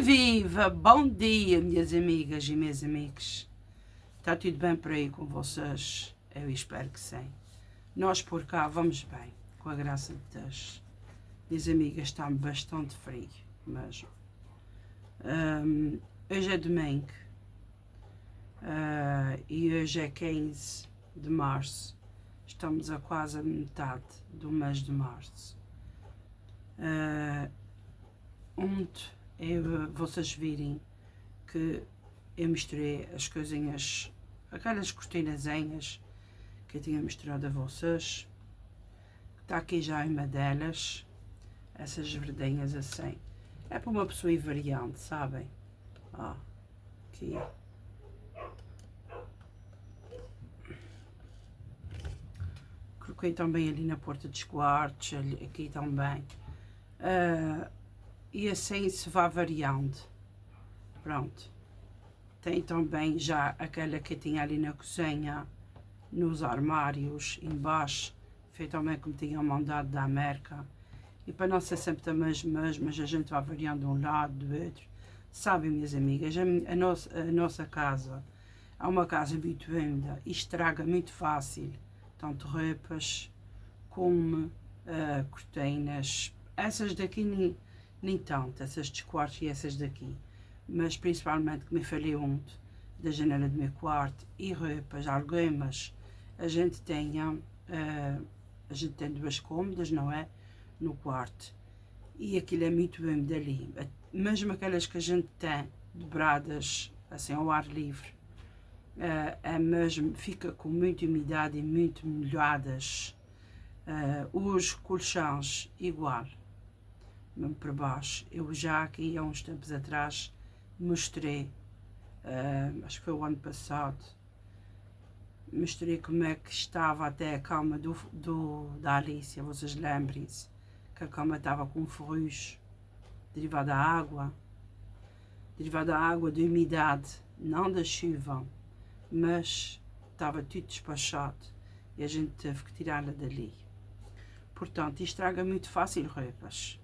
Viva! Bom dia, minhas amigas e meus amigos. Está tudo bem por aí com vocês? Eu espero que sim. Nós por cá vamos bem, com a graça de Deus. Minhas amigas, está bastante frio mesmo. Hoje é domingo e hoje é 15 de março. Estamos a quase a metade do mês de março. Vocês virem que eu misturei as coisinhas, aquelas cortinazinhas que eu tinha misturado a vocês. Está aqui já uma delas, essas verdinhas assim. É para uma pessoa ir variando, sabem? Ó, aqui. Coloquei também ali na porta dos quartos, aqui também. E assim se vai variando. Pronto. Tem também já aquela que tinha ali na cozinha, nos armários, embaixo. Foi também como tinha mandado da América. E para não ser sempre da mesma, mas a gente vai variando de um lado, do outro. Sabem, minhas amigas, a nossa casa é uma casa muito úmida e estraga muito fácil. Tanto roupas como cortinas. Essas daqui nem tanto, essas dos quartos e essas daqui, mas principalmente que me falei ontem da janela do meu quarto e roupas, algumas a gente tem duas cômodas, não é? No quarto, e aquilo é muito úmido ali, mesmo aquelas que a gente tem dobradas assim ao ar livre, mesmo, fica com muita umidade e muito molhadas. Os colchões igual, mesmo por baixo. Eu já aqui há uns tempos atrás mostrei, acho que foi o ano passado, mostrei como é que estava até a cama da Alicia. Vocês lembrem-se que a cama estava com ferrugem derivada da água, da umidade, não da chuva, mas estava tudo despachado e a gente teve que tirá-la dali. Portanto, estraga muito fácil roupas.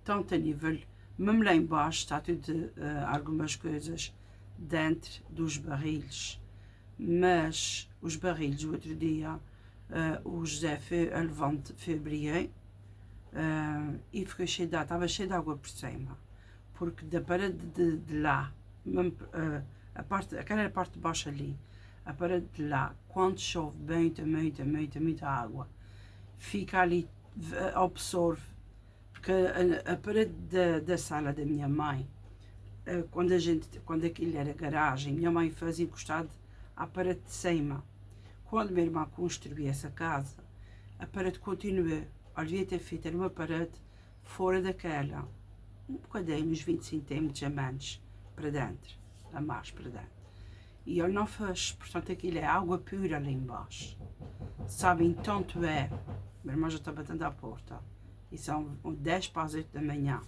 Tanto a nível, mesmo lá embaixo está tudo, algumas coisas dentro dos barris, mas os barris, o outro dia o José foi a levante febriei e ficou estava cheio de água por cima, porque da parede de lá, mesmo, aquela parte de baixo ali, a parede de lá, quando chove muita água, fica ali, absorve, porque a parede da sala da minha mãe, quando aquilo era garagem, minha mãe fazia encostado à parede de cima. Quando minha irmã construiu essa casa, a parede continuou. Ela devia ter feito uma parede fora daquela, um bocadinho, uns 20 centímetros a menos para dentro, a mais para dentro. E ele não fez, portanto aquilo é água pura ali embaixo. Sabem, tanto é, minha irmã já está batendo à porta, e são 10 para as 8 da manhã.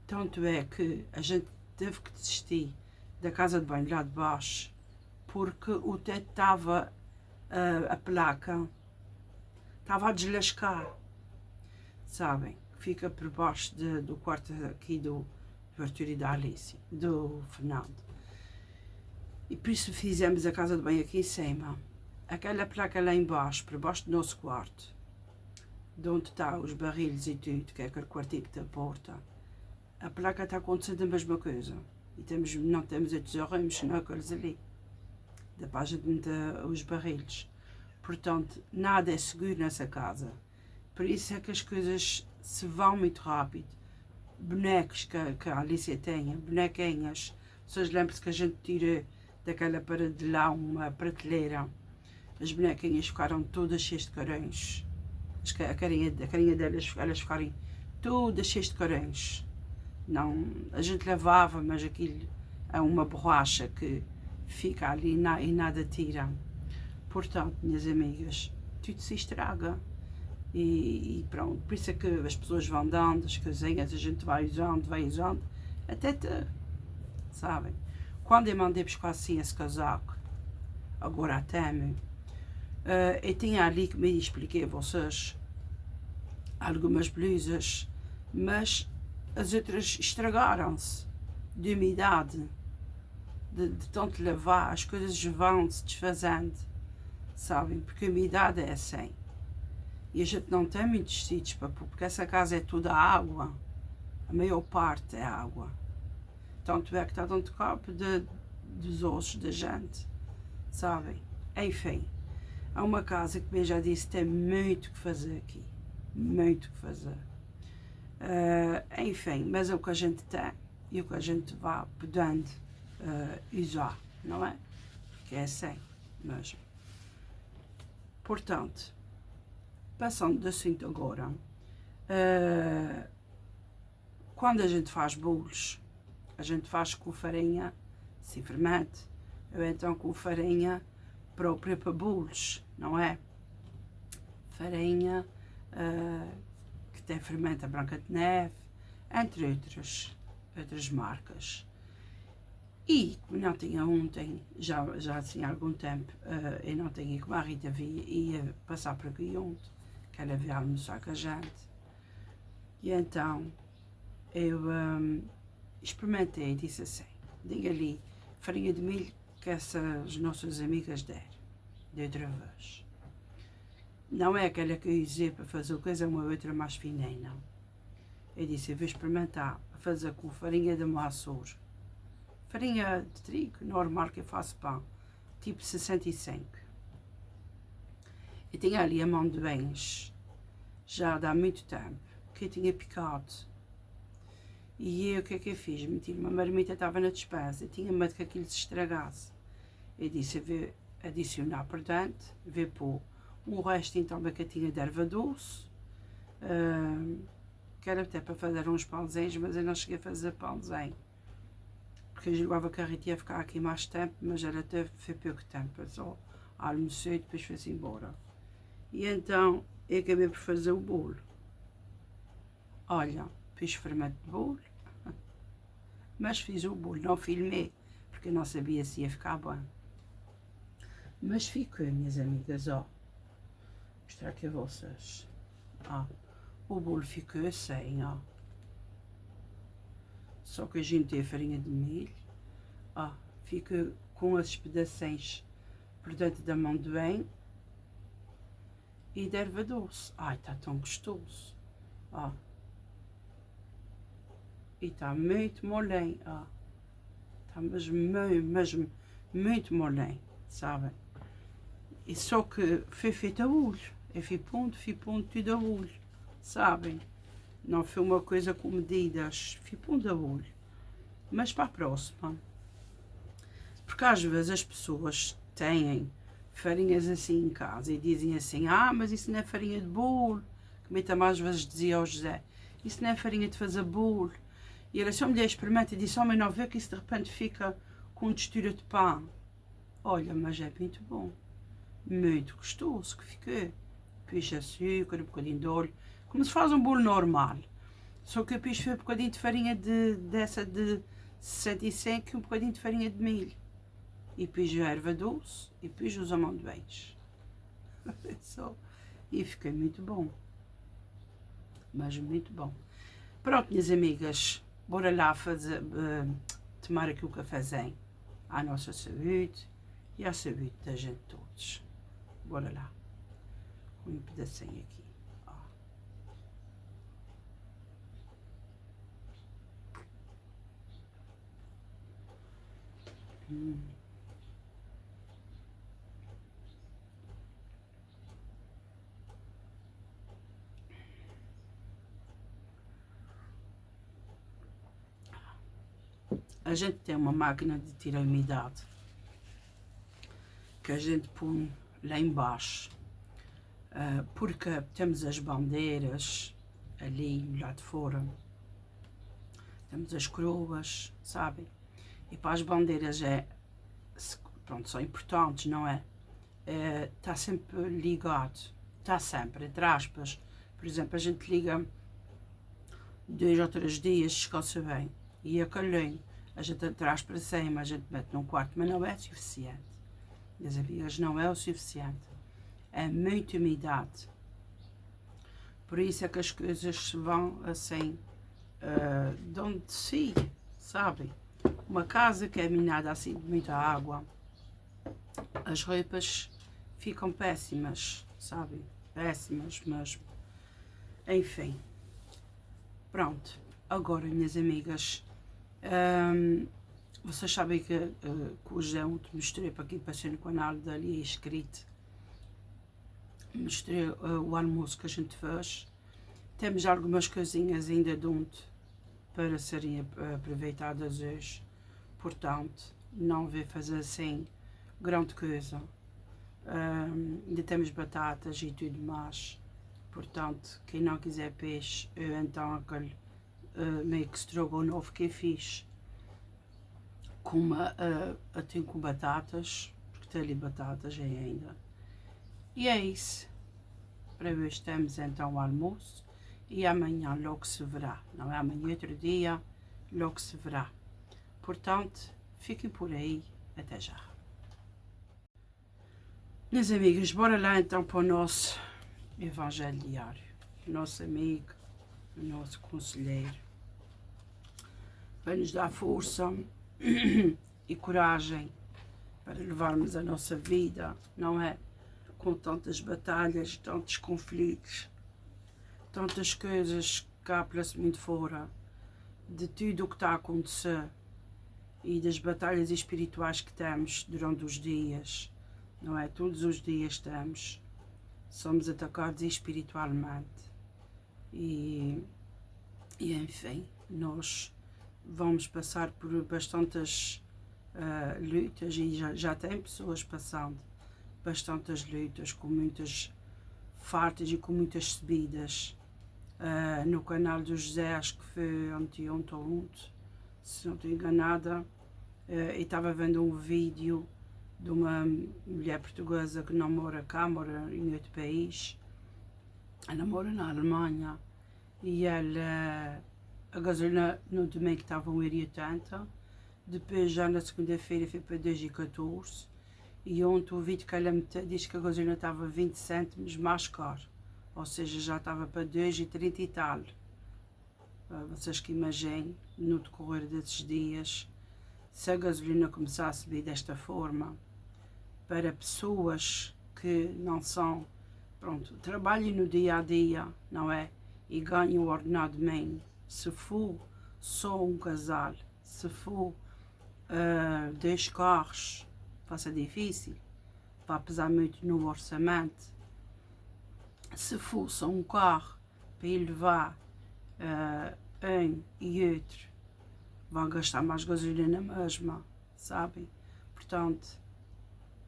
Tanto é que a gente teve que desistir da casa de banho lá de baixo, porque o teto estava, a placa estava a deslascar, sabem? Fica por baixo do quarto aqui do Arthur e da Alice, do Fernando. E por isso fizemos a casa de banho aqui em cima. Aquela placa lá embaixo, por baixo do nosso quarto, de onde está os barris e tudo, que é aquele quartinho da porta, a placa está acontecendo a mesma coisa. E não temos outros arrumos, senão aqueles ali, da página de meter os barris. Portanto, nada é seguro nessa casa. Por isso é que as coisas se vão muito rápido. Bonecos que a Alicia tem, bonequinhas. Vocês lembram-se que a gente tirou daquela parede de lá uma prateleira. As bonequinhas ficaram todas cheias de carões. A carinha delas, elas ficarem todas cheias de caranhos. Não, a gente lavava, mas aquilo é uma borracha que fica ali e nada tira. Portanto, minhas amigas, tudo se estraga. E pronto, por isso é que as pessoas vão dando, as coisinhas, a gente vai usando, até sabem? Quando eu mandei buscar assim esse casaco, agora até eu tinha ali, como eu expliquei a vocês, algumas blusas, mas as outras estragaram-se de umidade, de tanto lavar, as coisas vão se desfazendo, sabem? Porque a umidade é assim. E a gente não tem muitos sítios para pôr, porque essa casa é toda água, a maior parte é água. Tanto é que está dentro do corpo dos ossos da gente, sabem? Enfim, é uma casa que, como eu já disse, tem muito que fazer aqui, muito que fazer. Enfim, mas é o que a gente tem e o que a gente vai podendo usar, não é? Que é assim mesmo. Portanto, passando de assunto agora, quando a gente faz bolos, a gente faz com farinha sem fermento, ou então com farinha própria para bolos, não é? Farinha que tem fermento a Branca de Neve, entre outras marcas. E, como não tinha ontem, já tinha algum tempo, eu não tinha, como a Rita ia passar por aqui ontem, que ela veio almoçar com a gente. E então, eu experimentei e disse assim, diga ali, farinha de milho que essas nossas amigas deram, de outra vez. Não é aquela que eu usei para fazer coisa, é uma outra mais fininha, não. Eu disse, eu vou experimentar a fazer com farinha de maçor. Farinha de trigo, normal que eu faço pão, tipo 65. E tinha ali amendoins, já há muito tempo, que eu tinha picado. E eu, o que é que eu fiz? Meti uma marmita, estava na despensa, e tinha medo que aquilo se estragasse. Eu disse, eu vou adicionar por dentro, vou pôr um restinho também que eu tinha de erva doce, que era até para fazer uns pãozinhos, mas eu não cheguei a fazer pãozinho. Porque eu julgava que a Rita ia ficar aqui mais tempo, mas ela foi pouco tempo, eu só almocei e depois foi-se embora. E então eu acabei por fazer o bolo. Olha, fiz fermento de bolo, mas fiz o bolo, não filmei, porque eu não sabia se ia ficar bom. Mas ficou, minhas amigas, ó, vou mostrar aqui a vocês, ó, o bolo ficou assim, ó. Só que a gente tem a farinha de milho, ó, fica com esses pedacinhos por dentro da amendoim e de erva doce. Ai, está tão gostoso, ó. E está muito molinho, ó. Está mesmo muito molinho, sabem? E só que foi feito a olho. Eu fui pondo tudo a olho, sabem? Não foi uma coisa com medidas, fui pondo a olho. Mas para a próxima, porque às vezes as pessoas têm farinhas assim em casa e dizem assim, mas isso não é farinha de bolo, como eu também às vezes dizia ao José, isso não é farinha de fazer bolo. E ele só me deu experimenta e disse, mas não vê que isso de repente fica com textura de pão. Olha, mas é muito bom, muito gostoso que fica. Pus açúcar, um bocadinho de óleo, como se faz um bolo normal. Só que eu pus um bocadinho de farinha dessa de 65 e um bocadinho de farinha de milho. E pus a erva doce e pus os amendoins. E fiquei muito bom. Mas muito bom. Pronto, minhas amigas, bora lá tomar aqui o cafezinho. À nossa saúde e à saúde da gente todos. Bora lá. Um pedacinho aqui. Ó. A gente tem uma máquina de tirar umidade que a gente põe lá embaixo, porque temos as bandeiras ali lá de fora. Temos as coroas, sabem? E para as bandeiras pronto, são importantes, não é? Está sempre ligado, está sempre, entre aspas. Por exemplo, a gente liga 2 ou 3 dias, descansa bem, e a calhão, a gente traz para cima, a gente mete num quarto, mas não é suficiente. Minhas amigas, não é o suficiente. É muita umidade. Por isso é que as coisas vão assim, de onde de si, sabem? Uma casa que é minada assim de muita água, as roupas ficam péssimas, sabem? Péssimas mesmo. Enfim. Pronto. Agora, minhas amigas, vocês sabem que o José ontem mostrei para aqui, passei no canal dali escrito. Mostrei o almoço que a gente fez. Temos algumas coisinhas ainda de ontem para serem aproveitadas hoje. Portanto, não vou fazer assim grande coisa. Ainda temos batatas e tudo mais. Portanto, quem não quiser peixe, então aquele meio que estrogonofe que eu fiz com com batatas, porque tem ali batatas ainda. E é isso. Para hoje temos então o almoço e amanhã logo se verá. Não é amanhã, outro dia, logo se verá. Portanto, fiquem por aí. Até já. Minhas amigas, bora lá então para o nosso Evangelho diário. O nosso amigo, o nosso conselheiro, para nos dar força e coragem para levarmos a nossa vida, não é? Com tantas batalhas, tantos conflitos, tantas coisas cá pela-se muito fora, de tudo o que está a acontecer e das batalhas espirituais que temos durante os dias, não é? Todos os dias somos atacados espiritualmente e enfim, nós vamos passar por bastantes lutas e já tem pessoas passando bastantes lutas, com muitas fartas e com muitas subidas. No canal do José, acho que foi ontem ou ontem, se não estou enganada, e estava vendo um vídeo de uma mulher portuguesa que não mora cá, mora em outro país, ela mora na Alemanha, e ela, a gasolina no domingo estava 1,80 €, depois já na segunda-feira foi para 2,14 €, e ontem o vídeo que ela meteu diz que a gasolina estava 20 cêntimos mais caro, ou seja, já estava para 2,30 e tal. Vocês que imaginem, no decorrer desses dias, se a gasolina começar a subir desta forma, para pessoas que não são, pronto, trabalhem no dia a dia, não é? E ganhem o ordenado mínimo. Se for só um casal, se for 2 carros, vai ser difícil, vai pesar muito no orçamento. Se for só um carro para ir levar um e outro, vão gastar mais gasolina mesma, sabem? Portanto,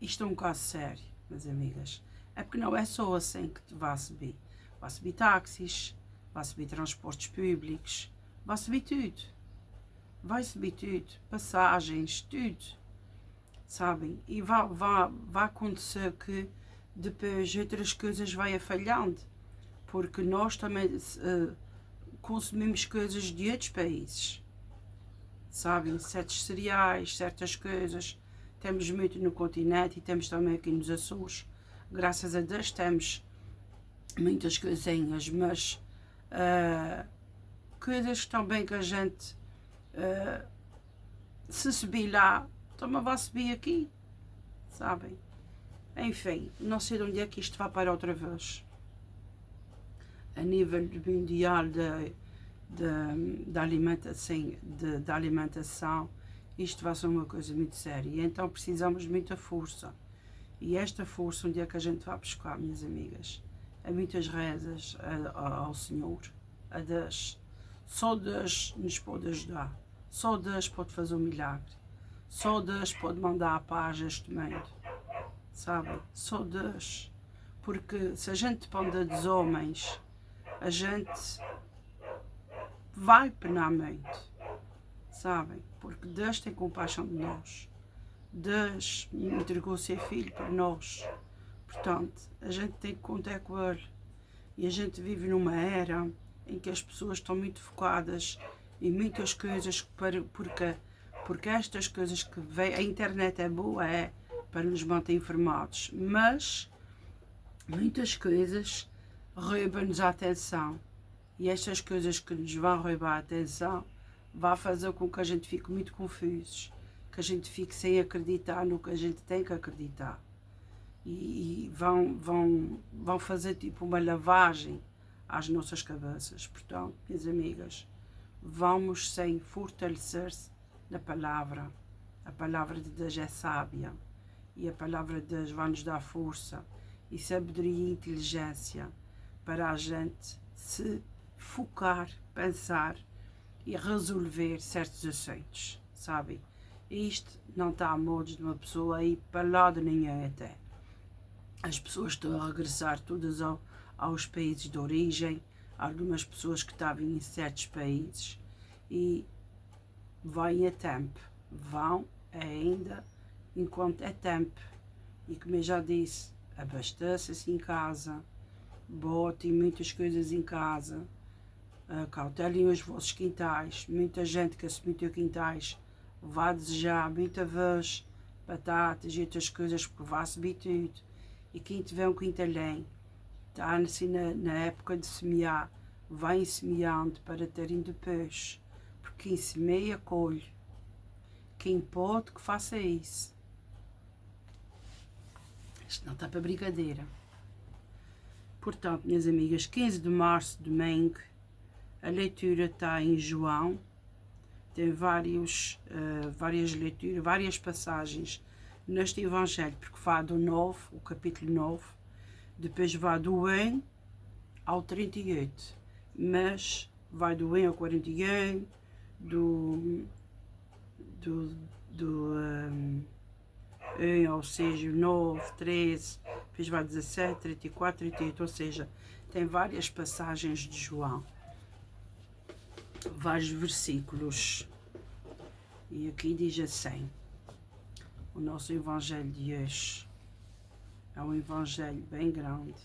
isto é um caso sério, minhas amigas. É porque não é só assim que vai subir. Vai subir táxis, vai subir transportes públicos, vai subir tudo. Vai subir tudo, passagens, tudo, sabem? E vai acontecer que depois outras coisas vai falhando, porque nós também consumimos coisas de outros países, sabem? Certos cereais, certas coisas, temos muito no continente e temos também aqui nos Açores. Graças a Deus temos muitas coisinhas, mas coisas também que a gente, se subir lá, também vai subir aqui, sabem? Enfim, não sei de onde é que isto vai parar outra vez. A nível mundial da alimentação, isto vai ser uma coisa muito séria. E então precisamos de muita força. E esta força, onde é que a gente vai buscar, minhas amigas? Há muitas rezas ao Senhor, a Deus. Só Deus nos pode ajudar. Só Deus pode fazer um milagre. Só Deus pode mandar a paz a este mundo. Sabe? Só Deus. Porque se a gente depende dos homens, a gente vai penar muito, sabem? Porque Deus tem compaixão de nós. Deus entregou o seu Filho para nós. Portanto, a gente tem que contar com Ele. E a gente vive numa era em que as pessoas estão muito focadas em muitas coisas, porque estas coisas que vem, a internet é boa, para nos manter informados, mas muitas coisas roubam-nos a atenção. E estas coisas que nos vão roubar a atenção vão fazer com que a gente fique muito confusos, que a gente fique sem acreditar no que a gente tem que acreditar. E vão fazer tipo uma lavagem às nossas cabeças. Portanto, minhas amigas, vamos sem fortalecer-se na palavra. A palavra de Deus é sábia e a palavra de Deus vai nos dar força e sabedoria e inteligência para a gente se focar, pensar e resolver certos assuntos, sabe? Isto não está a modos de uma pessoa ir para lado nenhum até. As pessoas estão a regressar todas aos países de origem, algumas pessoas que estavam em certos países, e vão a tempo, vão ainda enquanto é tempo. E como eu já disse, abasteça-se em casa, botem muitas coisas em casa, cautelem os vossos quintais. Muita gente que assumiu quintais vai desejar muita vez batatas e outras coisas, porque vai subir tudo. E quem tiver um quintalém, está assim na época de semear, vai semeando para terem depois. Porque quem semeia, colhe. Quem pode, que faça isso. Isto não está para brincadeira. Portanto, minhas amigas, 15 de março, domingo, a leitura está em João. Tem várias leituras, várias passagens neste Evangelho, porque vai do 9, o capítulo 9, depois vai do 1 ao 38, mas vai do 1 ao 41, do 1 ao 6, 9, 13, depois vai 17, 34, 38, ou seja, tem várias passagens de João, vários versículos, e aqui diz assim: o nosso Evangelho de hoje é um Evangelho bem grande,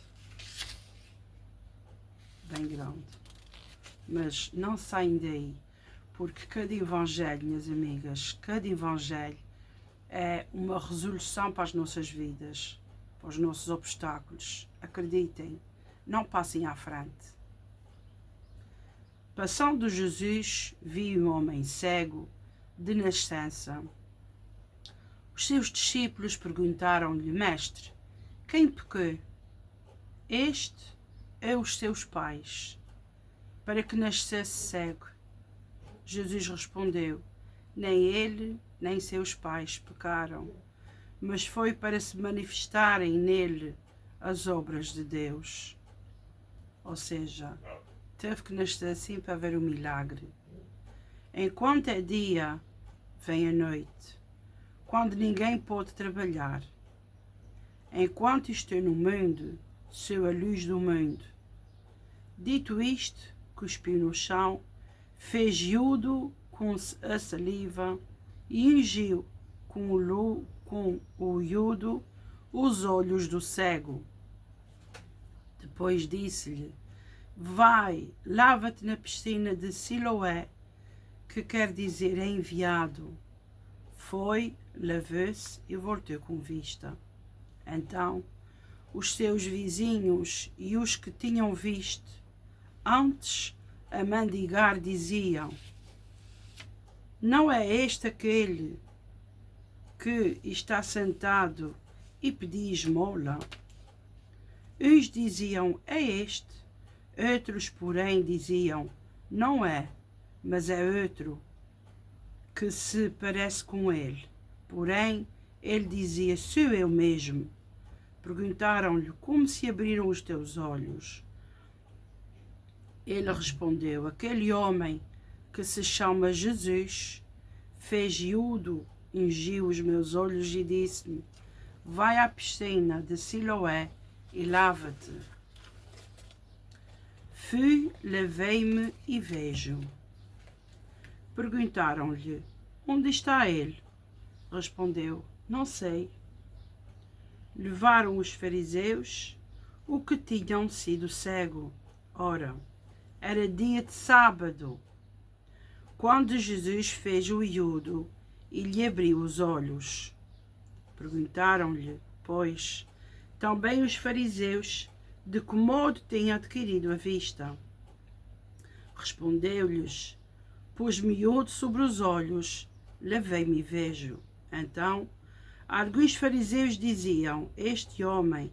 mas não saem daí, porque cada Evangelho, minhas amigas, cada Evangelho é uma resolução para as nossas vidas, para os nossos obstáculos. Acreditem, não passem à frente. Passando Jesus, viu um homem cego de nascença. Os seus discípulos perguntaram-lhe: Mestre, quem pecou? Este ou os seus pais, para que nascesse cego? Jesus respondeu: Nem ele, nem seus pais pecaram, mas foi para se manifestarem nele as obras de Deus. Ou seja, teve que nascer assim para ver o milagre. Enquanto é dia, vem a noite, quando ninguém pode trabalhar. Enquanto estou no mundo, sou a luz do mundo. Dito isto, cuspiu no chão, fez iodo com a saliva e ungiu com o iodo os olhos do cego. Depois disse-lhe: Vai, lava-te na piscina de Siloé, que quer dizer enviado. Foi, lavou-se e voltou com vista. Então, os seus vizinhos e os que tinham visto antes a mendigar diziam: Não é este aquele que está sentado e pede esmola? Uns diziam: É este. Outros, porém, diziam: Não é, mas é outro que se parece com ele. Porém, ele dizia: Sou eu mesmo. Perguntaram-lhe: Como se abriram os teus olhos? Ele respondeu: Aquele homem que se chama Jesus fez iodo, ungiu os meus olhos e disse-me: Vai à piscina de Siloé e lava-te. Fui, lavei-me e vejo. Perguntaram-lhe: onde está ele? Respondeu: não sei. Levaram os fariseus o que tinham sido cego. Ora, era dia de sábado. Quando Jesus fez o iudo e lhe abriu os olhos. Perguntaram-lhe, pois, também os fariseus de que modo tinha adquirido a vista. Respondeu-lhes: pus-me iodo sobre os olhos, lavei-me e vejo. Então, alguns fariseus diziam: este homem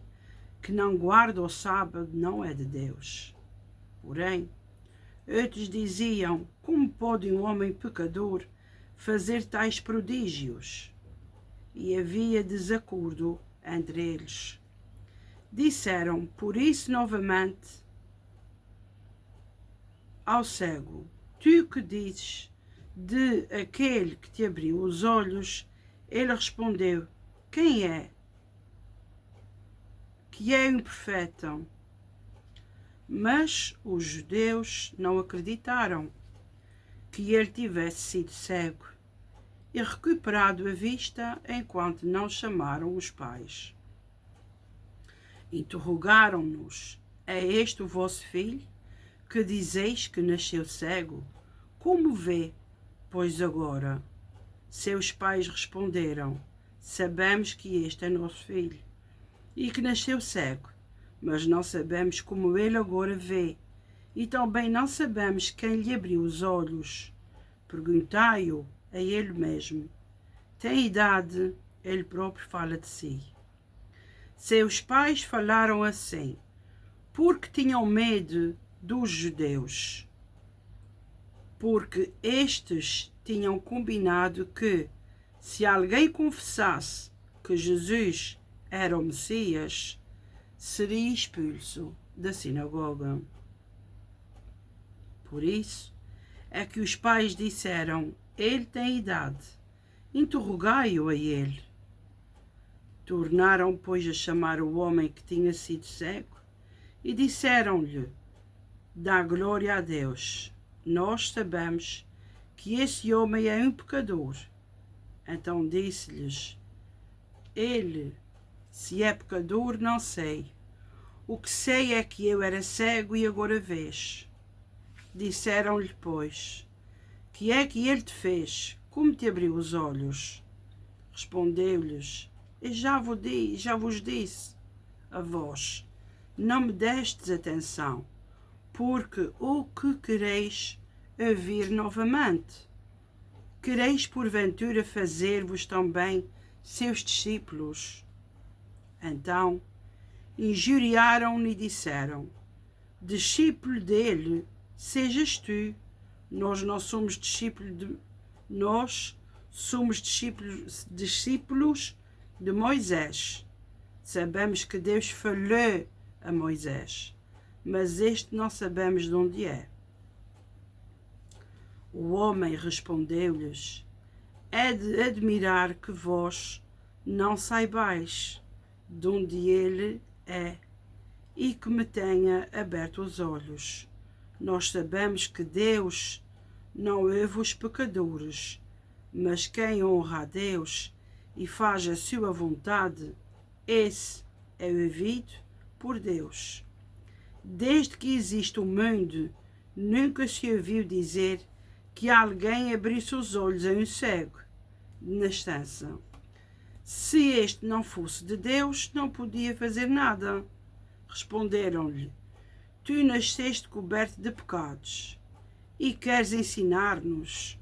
que não guarda o sábado não é de Deus. Porém, outros diziam: como pode um homem pecador fazer tais prodígios? E havia desacordo entre eles. Disseram, por isso, novamente ao cego: tu que dizes de aquele que te abriu os olhos? Ele respondeu: quem é? Que é um profeta. Mas os judeus não acreditaram que ele tivesse sido cego e recuperado a vista enquanto não chamaram os pais. Interrogaram-nos: é este o vosso filho, que dizeis que nasceu cego? Como vê, pois agora? Seus pais responderam: sabemos que este é nosso filho e que nasceu cego, mas não sabemos como ele agora vê, e também não sabemos quem lhe abriu os olhos. Perguntai-o a ele mesmo. Tem idade, ele próprio fala de si. Seus pais falaram assim, porque tinham medo dos judeus, porque estes tinham combinado que, se alguém confessasse que Jesus era o Messias, seria expulso da sinagoga. Por isso é que os pais disseram: ele tem idade, interrogai-o a ele. Tornaram, pois, a chamar o homem que tinha sido cego e disseram-lhe: dá glória a Deus, nós sabemos que esse homem é um pecador. Então disse-lhes ele: se é pecador, não sei. O que sei é que eu era cego e agora vês. Disseram-lhe, pois: que é que ele te fez? Como te abriu os olhos? Respondeu-lhes: eu já vos disse a vós, não me destes atenção, porque o que quereis ouvir novamente? Quereis porventura fazer-vos também seus discípulos? Então injuriaram-no e disseram: discípulo dele sejas tu, nós somos discípulos de Moisés. Sabemos que Deus falou a Moisés, mas este não sabemos de onde é. O homem respondeu-lhes: é de admirar que vós não saibais de onde ele é e que me tenha aberto os olhos. Nós sabemos que Deus não ouve os pecadores, mas quem honra a Deus e faz a sua vontade, esse é ouvido por Deus. Desde que existe o mundo, nunca se ouviu dizer que alguém abrisse os olhos a um cego de nascença. Se este não fosse de Deus, não podia fazer nada. Responderam-lhe: tu nasceste coberto de pecados e queres ensinar-nos?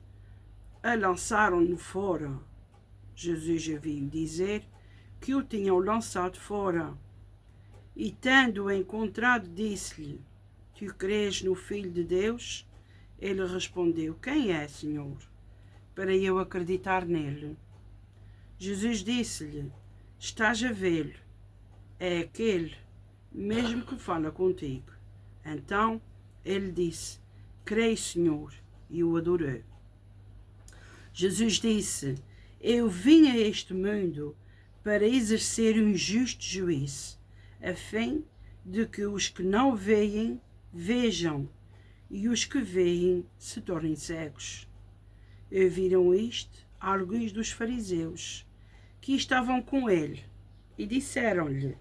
A lançaram-no fora. Jesus ouviu dizer que o tinham lançado fora. E tendo-o encontrado, disse-lhe: tu crês no Filho de Deus? Ele respondeu: quem é, Senhor, para eu acreditar nele? Jesus disse-lhe: estás a vê-lo, é aquele mesmo que fala contigo. Então ele disse: creio, Senhor, e o adorou. Jesus disse: eu vim a este mundo para exercer um justo juízo, a fim de que os que não veem, vejam, e os que veem se tornem cegos. Ouviram isto alguns dos fariseus que estavam com ele e disseram-lhe: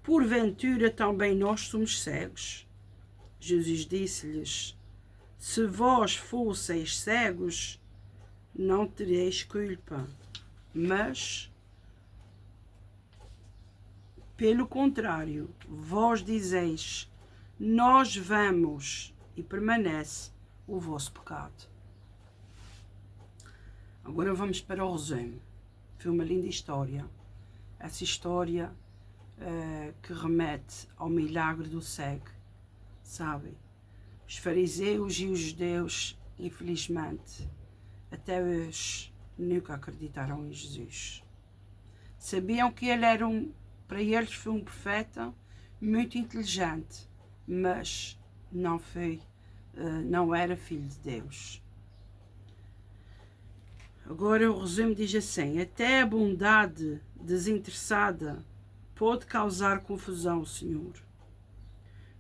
porventura também nós somos cegos? Jesus disse-lhes: se vós fosseis cegos, não tereis culpa, mas, pelo contrário, vós dizeis: nós vamos, e permanece o vosso pecado. Agora vamos para o resumo. Foi uma linda história. Essa história que remete ao milagre do cego, sabe? Os fariseus e os judeus, infelizmente, até hoje, nunca acreditaram em Jesus. Sabiam que ele era para eles foi um profeta muito inteligente, mas não era filho de Deus. Agora o resumo diz assim: até a bondade desinteressada pode causar confusão, Senhor.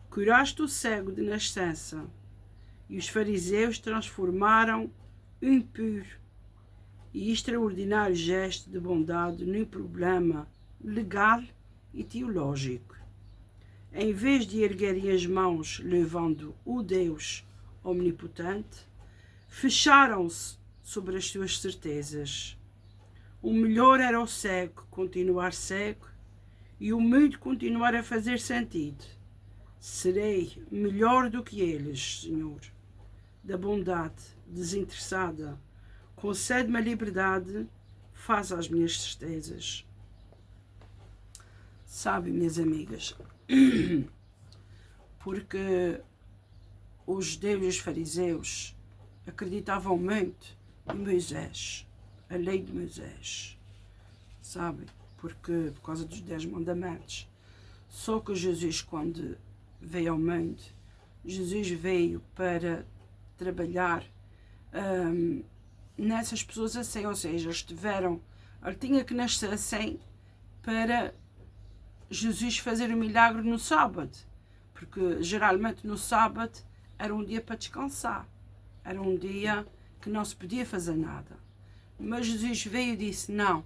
Curaste o cego de nascença, e os fariseus transformaram um puro e extraordinário gesto de bondade num problema legal e teológico. Em vez de erguerem as mãos louvando o Deus omnipotente, fecharam-se sobre as suas certezas. O melhor era o cego continuar cego e o mudo continuar a fazer sentido. Serei melhor do que eles, Senhor. Da bondade desinteressada, concede-me a liberdade, faz as minhas certezas. Sabe, minhas amigas, porque os judeus e os fariseus acreditavam muito em Moisés, a lei de Moisés, sabe? Por causa dos 10 mandamentos. Só que Jesus, quando veio ao mundo, Jesus veio para trabalhar nessas pessoas assim, ou seja, ele tinha que nascer assim para Jesus fazer o milagre no sábado, porque geralmente no sábado era um dia para descansar, era um dia que não se podia fazer nada. Mas Jesus veio e disse: não,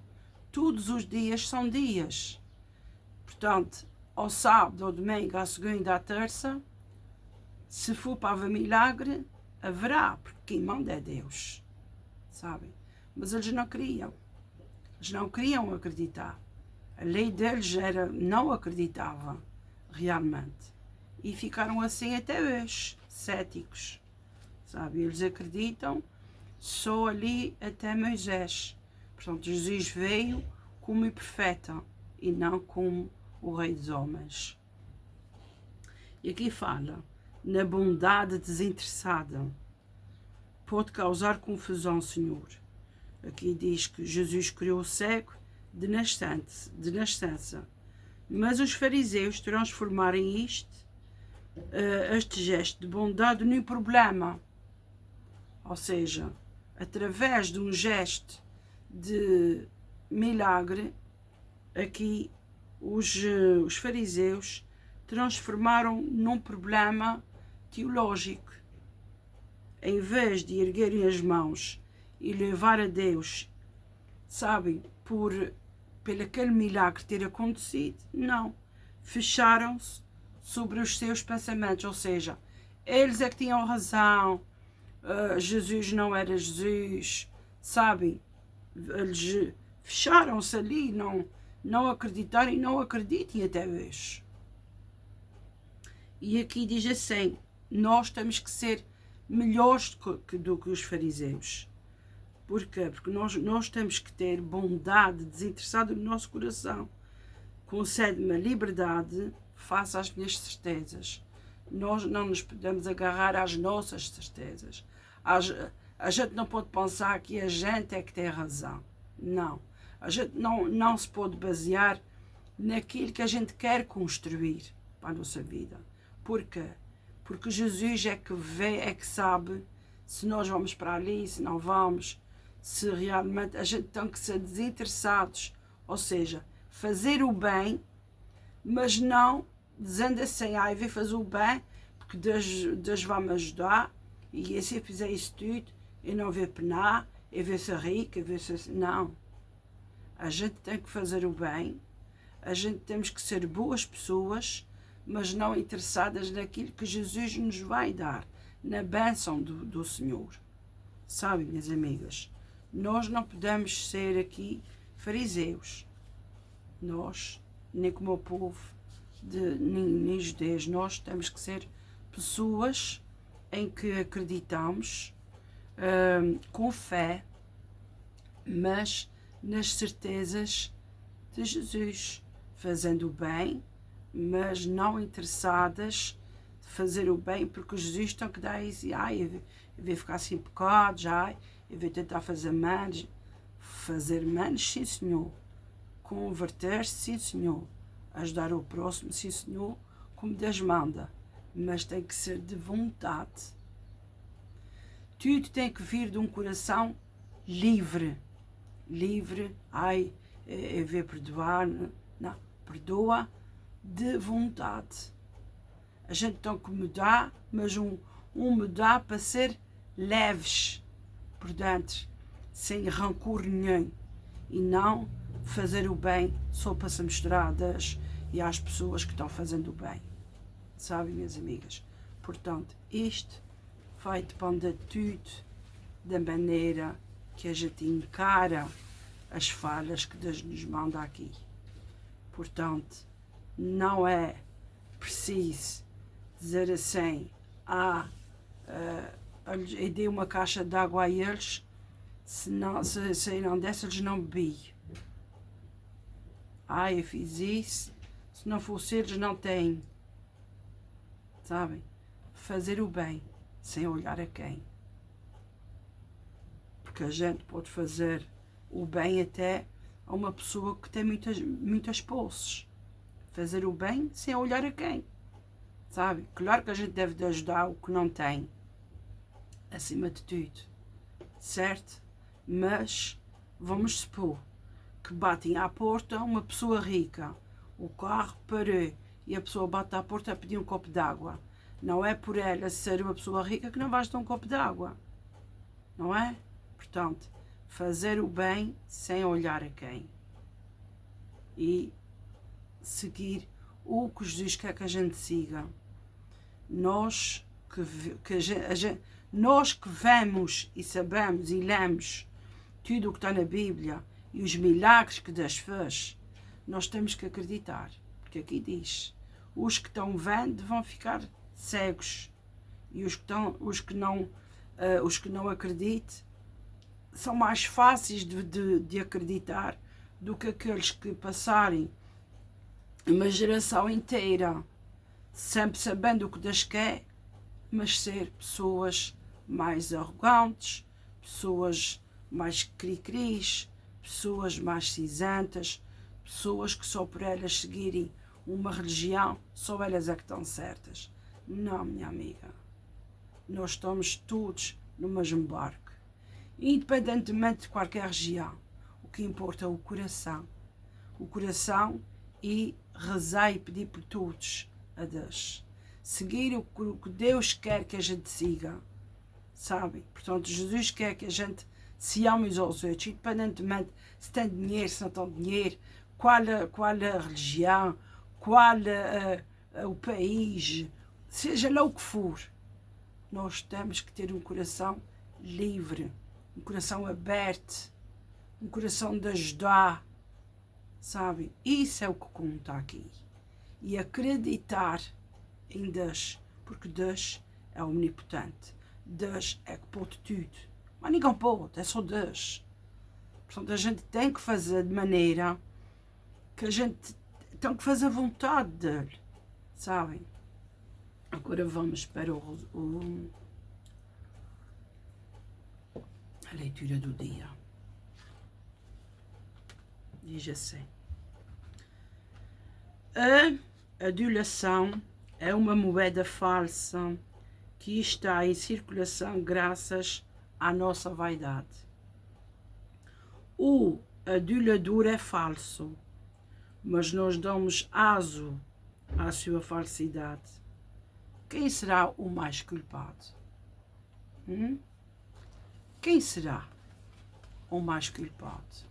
todos os dias são dias. Portanto, ao sábado, ao domingo, à segunda, à terça, se for para haver milagre, haverá, porque quem manda é Deus, sabem? Mas eles não queriam acreditar. A lei deles não acreditava realmente. E ficaram assim até hoje, céticos, sabe? Eles acreditam só ali até Moisés. Portanto, Jesus veio como profeta e não como o rei dos homens. E aqui fala, na bondade desinteressada, pode causar confusão, Senhor. Aqui diz que Jesus criou o cego de nascença, mas os fariseus transformaram este gesto de bondade num problema. Ou seja, através de um gesto de milagre, aqui os fariseus transformaram num problema teológico. Em vez de erguerem as mãos e louvar a Deus, sabem, pelo aquele milagre ter acontecido, não. Fecharam-se sobre os seus pensamentos, ou seja, eles é que tinham razão, Jesus não era Jesus, sabem? Eles fecharam-se ali, não acreditaram e não acreditem até hoje. E aqui diz assim, nós temos que ser melhores do que os fariseus. Porquê? Porque nós temos que ter bondade desinteressada no nosso coração. Concede-me a liberdade, faça as minhas certezas. Nós não nos podemos agarrar às nossas certezas. A gente não pode pensar que a gente é que tem razão. Não. A gente não se pode basear naquilo que a gente quer construir para a nossa vida. Porquê? Porque Jesus é que vê, é que sabe se nós vamos para ali, se não vamos, se realmente a gente tem que ser desinteressados, ou seja, fazer o bem, mas não dizendo assim, vou fazer o bem porque Deus vai me ajudar e se eu fizer isso tudo, e não ver penar, e ver ser rico, e ver ser... Não. A gente tem que fazer o bem, a gente temos que ser boas pessoas, mas não interessadas naquilo que Jesus nos vai dar, na bênção do Senhor. Sabe, minhas amigas, nós não podemos ser aqui fariseus. Nós, nem como o povo, nem judeus, nós temos que ser pessoas em que acreditamos com fé, mas nas certezas de Jesus, fazendo o bem, mas não interessadas de fazer o bem, porque Jesus tem que dar isso, eu vou ficar sem pecados, eu vou tentar fazer menos, sim Senhor, converter-se, sim Senhor, ajudar o próximo, sim Senhor, como Deus manda, mas tem que ser de vontade. Tudo tem que vir de um coração livre, eu vou perdoar, não, perdoa de vontade. A gente tem que mudar, mas mudar para ser leves por dentro, sem rancor nenhum, e não fazer o bem só para se mostrar e às pessoas que estão fazendo o bem. Sabe, minhas amigas? Portanto, isto vai depender tudo da maneira que a gente encara as falhas que Deus nos manda aqui. Portanto, não é preciso dizer assim, eu dei uma caixa de água a eles, se saíram dessa eles não bebi. Eu fiz isso, se não fosse eles não têm. Sabem? Fazer o bem, sem olhar a quem. Porque a gente pode fazer o bem até a uma pessoa que tem muitas posses. Fazer o bem sem olhar a quem. Sabe? Claro que a gente deve ajudar o que não tem. Acima de tudo. Certo? Mas vamos supor que batem à porta uma pessoa rica. O carro parou e a pessoa bate à porta a pedir um copo de água. Não é por ela ser uma pessoa rica que não vais dar um copo de água. Não é? Portanto, fazer o bem sem olhar a quem. E seguir o que Jesus quer que a gente siga. Nós que vemos e sabemos e lemos tudo o que está na Bíblia e os milagres que Deus fez, nós temos que acreditar. Porque aqui diz, os que estão vendo vão ficar cegos. E os que não acreditam são mais fáceis de acreditar do que aqueles que passarem uma geração inteira sempre sabendo o que Deus quer, mas ser pessoas mais arrogantes, pessoas mais cri-cris, pessoas mais cinzentas, pessoas que só por elas seguirem uma religião, só elas é que estão certas. Não, minha amiga. Nós estamos todos no mesmo barco. Independentemente de qualquer região. O que importa é o coração. O coração e rezar e pedir por todos a Deus. Seguir o que Deus quer que a gente siga. Sabe? Portanto, Jesus quer que a gente se ame uns aos outros, independentemente se tem dinheiro, se não tem dinheiro, qual a religião, qual o país, seja lá o que for. Nós temos que ter um coração livre, um coração aberto, um coração de ajudar, sabe? Isso é o que conta aqui. E acreditar em Deus, porque Deus é omnipotente. Deus é que pode tudo. Mas ninguém pode, é só Deus. Portanto, a gente tem que fazer de maneira que a gente tem que fazer a vontade dele, sabem? Agora vamos para a leitura do dia. Diz assim: a adulação é uma moeda falsa que está em circulação graças à nossa vaidade. O adulador é falso, mas nós damos aso à sua falsidade. Quem será o mais culpado? Quem será o mais culpado?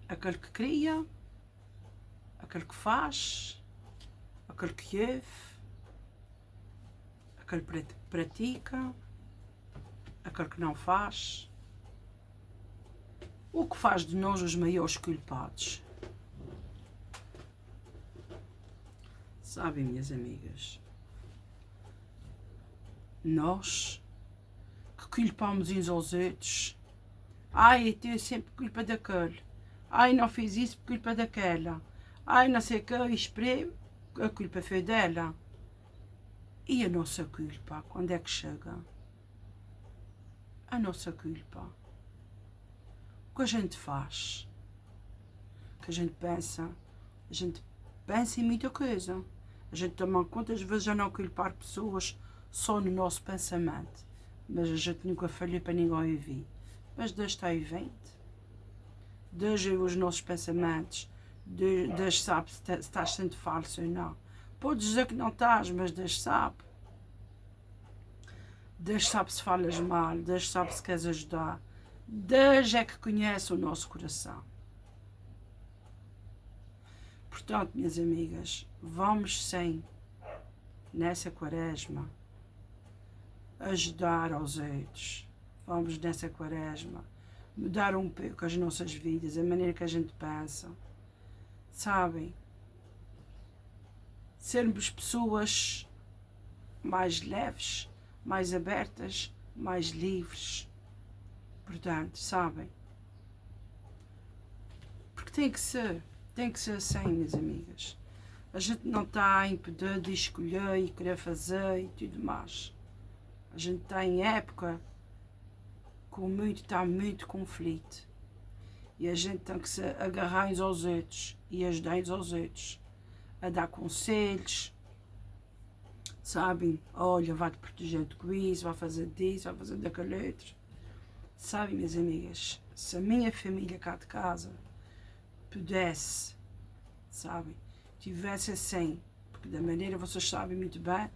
Aquele que cria? Aquele que faz? Aquele que ouve? Aquele que pratica? Aquele que não faz? O que faz de nós os maiores culpados? Sabem, minhas amigas, nós que culpamos uns aos outros. Ai, eu tenho sempre culpa daquele. Ai, não fiz isso por culpa daquela. Ai, não sei o que, eu esperei, a culpa foi dela. E a nossa culpa, quando é que chega? A nossa culpa. O que a gente faz? O que a gente pensa em muita coisa. A gente toma conta, às vezes, a não culpar pessoas só no nosso pensamento. Mas a gente nunca falha para ninguém ouvir. Mas Deus está aí vendo. Deus ouve os nossos pensamentos. Deus sabe se estás sendo falso ou não. Podes dizer que não estás, mas Deus sabe. Deus sabe se falas mal. Deus sabe se queres ajudar. Deus é que conhece o nosso coração. Portanto, minhas amigas, vamos sim, nessa quaresma, ajudar aos outros. Vamos nessa quaresma mudar um pouco as nossas vidas, a maneira que a gente pensa. Sabem? Sermos pessoas mais leves, mais abertas, mais livres. Portanto, sabem? Porque tem que ser assim, minhas amigas. A gente não está em poder de escolher e querer fazer e tudo mais. A gente está em época que está muito conflito. E a gente tem que se agarrar uns aos outros e ajudar uns aos outros. A dar conselhos. Sabem? Olha, vai-te proteger com isso, vai fazer disso, vai fazer daquele outro. Sabem, minhas amigas? Se a minha família cá de casa pudesse, sabem, tivesse assim, porque da maneira vocês sabem muito bem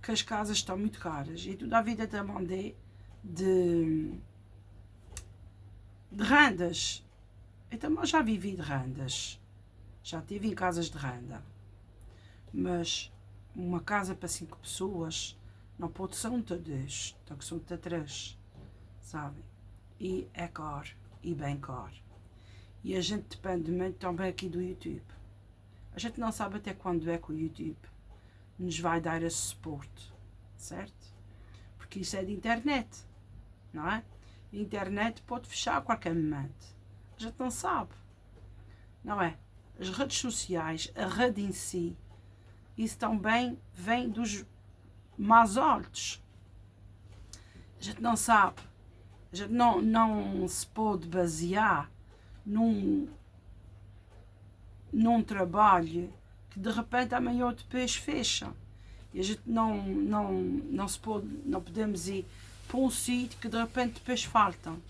que as casas estão muito caras e toda a vida também de rendas. Eu também já vivi de rendas, já estive em casas de renda, mas uma casa para 5 pessoas não pode ser um T2, tem que ser um T3, sabem? E é caro, e bem caro. E a gente depende muito também aqui do YouTube. A gente não sabe até quando é que o YouTube nos vai dar esse suporte, certo? Porque isso é de internet, não é? A internet pode fechar a qualquer momento. A gente não sabe, não é? As redes sociais, a rede em si, isso também vem dos más olhos. A gente não sabe. A gente não se pode basear num trabalho que de repente amanhã ou depois fecha. E a gente não podemos ir para um sítio que de repente depois faltam.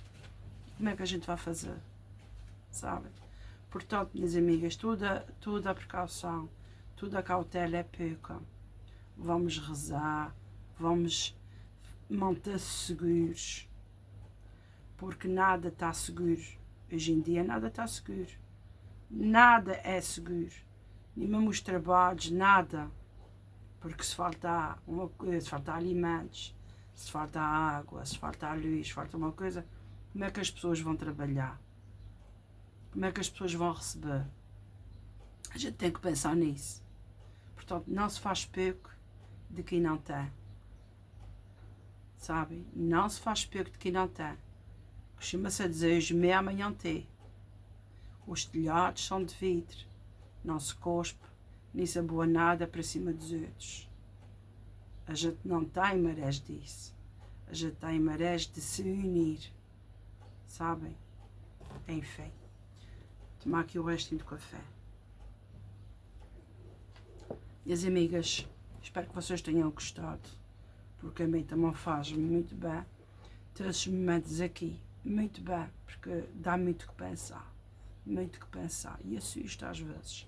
Como é que a gente vai fazer? Sabe? Portanto, minhas amigas, toda a precaução, toda a cautela é pouca. Vamos rezar, vamos manter-se seguros, porque nada está seguro. Hoje em dia nada está seguro. Nada é seguro. Nem mesmo os trabalhos, nada. Porque se faltar uma coisa, se faltar alimentos, se faltar água, se faltar luz, se falta uma coisa, como é que as pessoas vão trabalhar? Como é que as pessoas vão receber? A gente tem que pensar nisso. Portanto, não se faz pouco de quem não tem. Sabem? Não se faz pouco de quem não tem. Costuma-se a dizer hoje meia amanhã tem. Os telhados são de vidro. Não se cospe, nem se aboa nada para cima dos outros. A gente não tem marés disso. A gente tem marés de se unir. Sabem? Enfim. Tomar aqui o restinho de café. Minhas amigas, espero que vocês tenham gostado. Porque a mim também faz muito bem ter esses momentos aqui. Muito bem, porque dá muito que pensar. Muito que pensar. E assusta às vezes.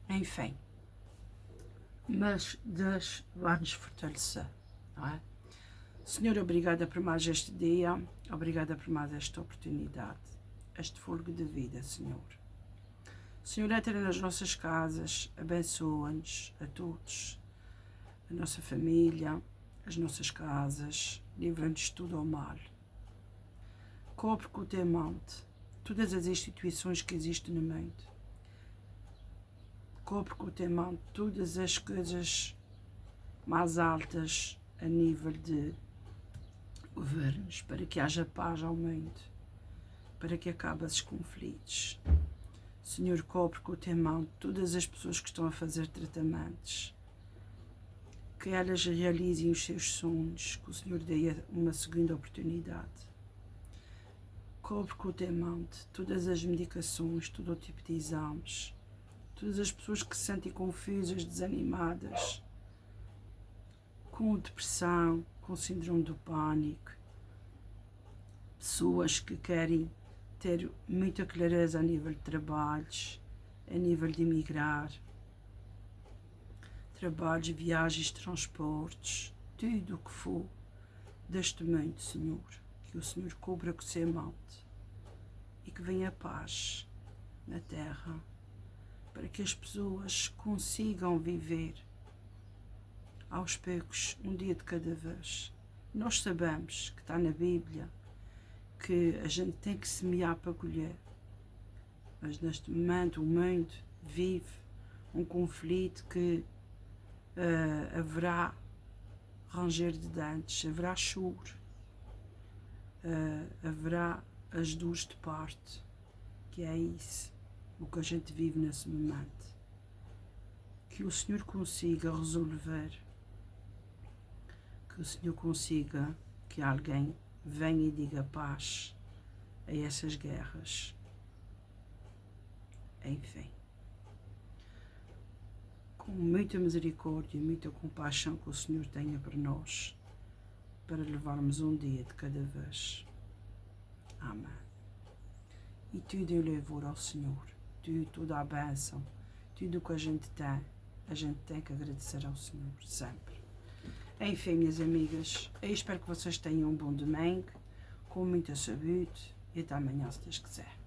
Enfim. Mas Deus vai nos fortalecer, não é? Senhor, obrigada por mais este dia, obrigada por mais esta oportunidade, este fôlego de vida, Senhor. Senhor, entra nas nossas casas, abençoa-nos a todos, a nossa família, as nossas casas, livra-nos de tudo ao mal. Cobre com o teu manto todas as instituições que existem no mundo. Cobre com o teu manto todas as coisas mais altas a nível de governos, para que haja paz ao mundo, para que acabe os conflitos. Senhor, cobre com o teu manto todas as pessoas que estão a fazer tratamentos, que elas realizem os seus sonhos, que o Senhor dê uma segunda oportunidade. Cobre com o teu manto todas as medicações, todo o tipo de exames, todas as pessoas que se sentem confusas, desanimadas, com depressão, com síndrome do pânico, pessoas que querem ter muita clareza a nível de trabalhos, a nível de emigrar, trabalhos, viagens, transportes, tudo o que for deste mundo, Senhor, que o Senhor cubra com o seu manto e que venha paz na terra, para que as pessoas consigam viver aos poucos, um dia de cada vez. Nós sabemos que está na Bíblia que a gente tem que semear para colher, mas neste momento o mundo vive um conflito que haverá ranger de dentes, haverá choro, haverá as dores de parto, que é isso o que a gente vive nesse momento. Que o Senhor consiga resolver, que o Senhor consiga que alguém venha e diga paz a essas guerras. Enfim, com muita misericórdia e muita compaixão que o Senhor tenha para nós, para levarmos um dia de cada vez. Amém. E tudo eu levo ao Senhor, toda a bênção, tudo o que a gente tem que agradecer ao Senhor, sempre. Enfim, minhas amigas, eu espero que vocês tenham um bom domingo, com muita saúde, e até amanhã, se Deus quiser.